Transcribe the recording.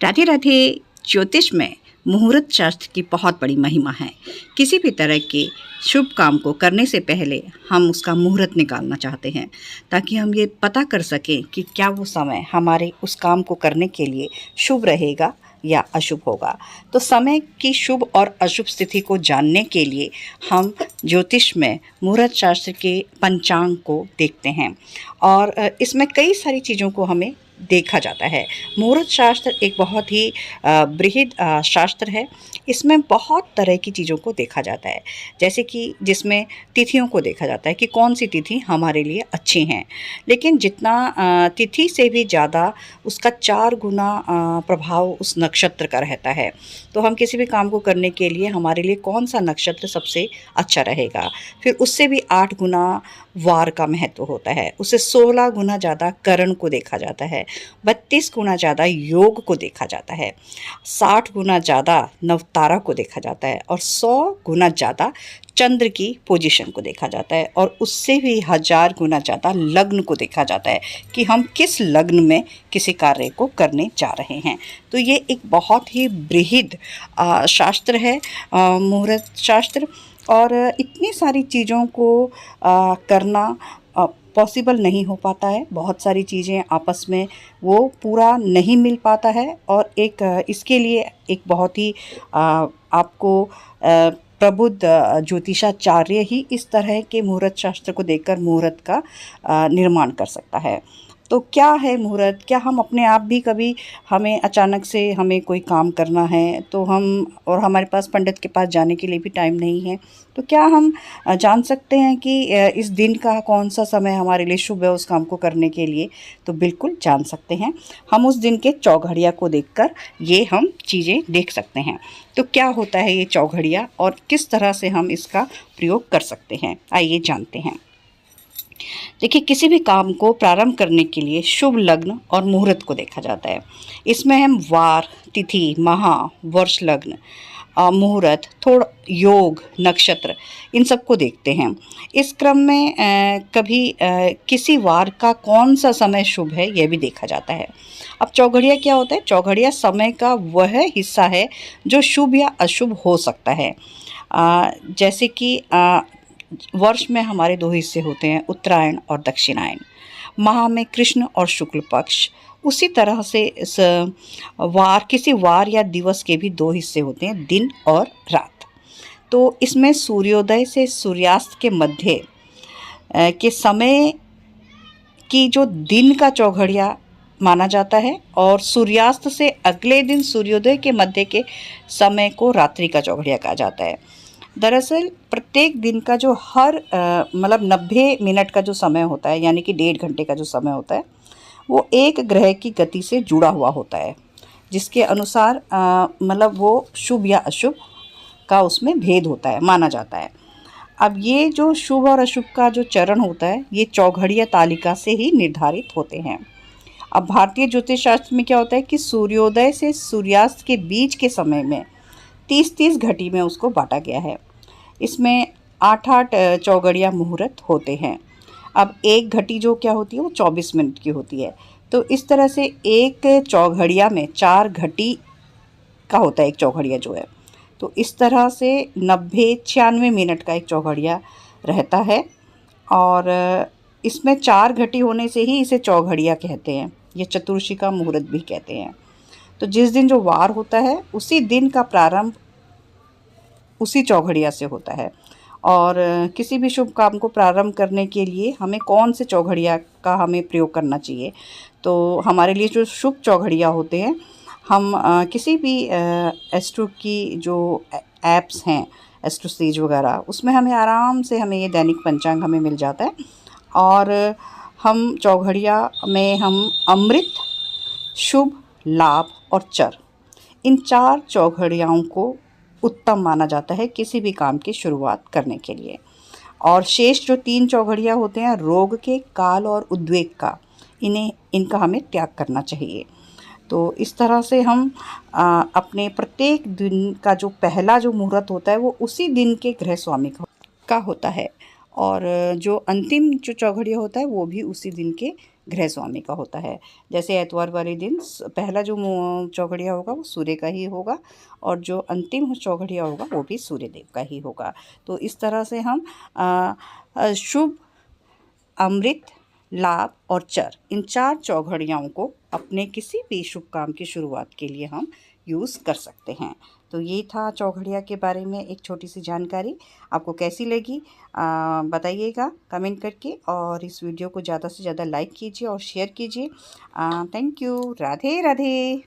राधे राधे। ज्योतिष में मुहूर्त शास्त्र की बहुत बड़ी महिमा है। किसी भी तरह के शुभ काम को करने से पहले हम उसका मुहूर्त निकालना चाहते हैं, ताकि हम ये पता कर सकें कि क्या वो समय हमारे उस काम को करने के लिए शुभ रहेगा या अशुभ होगा। तो समय की शुभ और अशुभ स्थिति को जानने के लिए हम ज्योतिष में मुहूर्त शास्त्र के पंचांग को देखते हैं, और इसमें कई सारी चीज़ों को हमें देखा जाता है। मुहूर्त शास्त्र एक बहुत ही बृहद शास्त्र है। इसमें बहुत तरह की चीज़ों को देखा जाता है, जैसे कि जिसमें तिथियों को देखा जाता है कि कौन सी तिथि हमारे लिए अच्छी हैं। लेकिन जितना तिथि से भी ज़्यादा उसका 4 गुना प्रभाव उस नक्षत्र का रहता है। तो हम किसी भी काम को करने के लिए हमारे लिए कौन सा नक्षत्र सबसे अच्छा रहेगा, फिर उससे भी 8 गुना वार का महत्व होता है, उससे 16 गुना ज़्यादा करण को देखा जाता है, 32 गुना ज़्यादा योग को देखा जाता है, 60 गुना ज़्यादा नवतारा को देखा जाता है, और 100 गुना ज़्यादा चंद्र की पोजीशन को देखा जाता है, और उससे भी 1000 गुना ज़्यादा लग्न को देखा जाता है कि हम किस लग्न में किसी कार्य को करने जा रहे हैं। तो ये एक बहुत ही बृहद शास्त्र है, मुहूर्त शास्त्र। और इतनी सारी चीज़ों को करना पॉसिबल नहीं हो पाता है। बहुत सारी चीज़ें आपस में वो पूरा नहीं मिल पाता है, और इसके लिए एक बहुत ही आपको प्रबुद्ध ज्योतिषाचार्य ही इस तरह के मुहूर्त शास्त्र को देखकर मुहूर्त का निर्माण कर सकता है। तो क्या है मुहूर्त? क्या हम अपने आप भी कभी हमें अचानक से हमें कोई काम करना है तो और हमारे पास पंडित के पास जाने के लिए भी टाइम नहीं है, तो क्या हम जान सकते हैं कि इस दिन का कौन सा समय हमारे लिए शुभ है उस काम को करने के लिए? तो बिल्कुल जान सकते हैं। हम उस दिन के चौघड़िया को देखकर ये हम चीज़ें देख सकते हैं। तो क्या होता है ये चौघड़िया और किस तरह से हम इसका प्रयोग कर सकते हैं, आइए जानते हैं। देखिए, किसी भी काम को प्रारंभ करने के लिए शुभ लग्न और मुहूर्त को देखा जाता है। इसमें हम वार, तिथि, माह, वर्ष लग्न, मुहूर्त, थोड़ा योग, नक्षत्र, इन सबको देखते हैं। इस क्रम में कभी किसी वार का कौन सा समय शुभ है यह भी देखा जाता है। अब चौघड़िया क्या होता है? चौघड़िया समय का वह हिस्सा है जो शुभ या अशुभ हो सकता है। जैसे कि वर्ष में हमारे 2 हिस्से होते हैं, उत्तरायण और दक्षिणायन। माह में कृष्ण और शुक्ल पक्ष। उसी तरह से किसी वार या दिवस के भी 2 हिस्से होते हैं, दिन और रात। तो इसमें सूर्योदय से सूर्यास्त के मध्य के समय की जो दिन का चौघड़िया माना जाता है, और सूर्यास्त से अगले दिन सूर्योदय के मध्य के समय को रात्रि का चौघड़िया कहा जाता है। दरअसल प्रत्येक दिन का जो हर 90 मिनट का जो समय होता है, यानी कि 1.5 घंटे का जो समय होता है, वो एक ग्रह की गति से जुड़ा हुआ होता है, जिसके अनुसार वो शुभ या अशुभ का उसमें भेद होता है, माना जाता है। अब ये जो शुभ और अशुभ का जो चरण होता है, ये चौघड़िया तालिका से ही निर्धारित होते हैं। अब भारतीय ज्योतिष शास्त्र में क्या होता है कि सूर्योदय से सूर्यास्त के बीच के समय में 30-30 घटी में उसको बांटा गया है। इसमें 8-8 चौघड़िया मुहूर्त होते हैं। अब एक घटी जो क्या होती है वो 24 मिनट की होती है। तो इस तरह से एक चौघड़िया में 4 घटी का होता है एक चौघड़िया जो है। तो इस तरह से 90-96 मिनट का एक चौघड़िया रहता है, और इसमें 4 घटी होने से ही इसे चौघड़िया कहते हैं। ये चतुर्शी का मुहूर्त भी कहते हैं। तो जिस दिन जो वार होता है उसी दिन का प्रारंभ उसी चौघड़िया से होता है। और किसी भी शुभ काम को प्रारंभ करने के लिए हमें कौन से चौघड़िया का हमें प्रयोग करना चाहिए? तो हमारे लिए जो शुभ चौघड़िया होते हैं, हम किसी भी एस्ट्रो की जो ऐप्स हैं, एस्ट्रो सेज वगैरह, उसमें हमें आराम से हमें ये दैनिक पंचांग हमें मिल जाता है। और हम चौघड़िया में हम अमृत, शुभ, लाभ और चर, इन 4 चौघड़ियाओं को उत्तम माना जाता है किसी भी काम की शुरुआत करने के लिए। और शेष जो 3 चौघड़िया होते हैं, रोग के, काल और उद्वेग का, इनका हमें त्याग करना चाहिए। तो इस तरह से हम अपने प्रत्येक दिन का जो पहला जो मुहूर्त होता है वो उसी दिन के गृह स्वामी का होता है, और जो अंतिम जो चौघड़िया होता है वो भी उसी दिन के गृह स्वामी का होता है। जैसे एतवार वाले दिन पहला जो चौघड़िया होगा वो सूर्य का ही होगा और जो अंतिम चौघड़िया होगा वो भी सूर्य देव का ही होगा। तो इस तरह से हम शुभ, अमृत, लाभ और चर, इन 4 चौघड़ियाओं को अपने किसी भी शुभ काम की शुरुआत के लिए हम यूज़ कर सकते हैं। तो ये था चौघड़िया के बारे में एक छोटी सी जानकारी। आपको कैसी लगी बताइएगा कमेंट करके, और इस वीडियो को ज़्यादा से ज़्यादा लाइक कीजिए और शेयर कीजिए। Thank you. राधे राधे।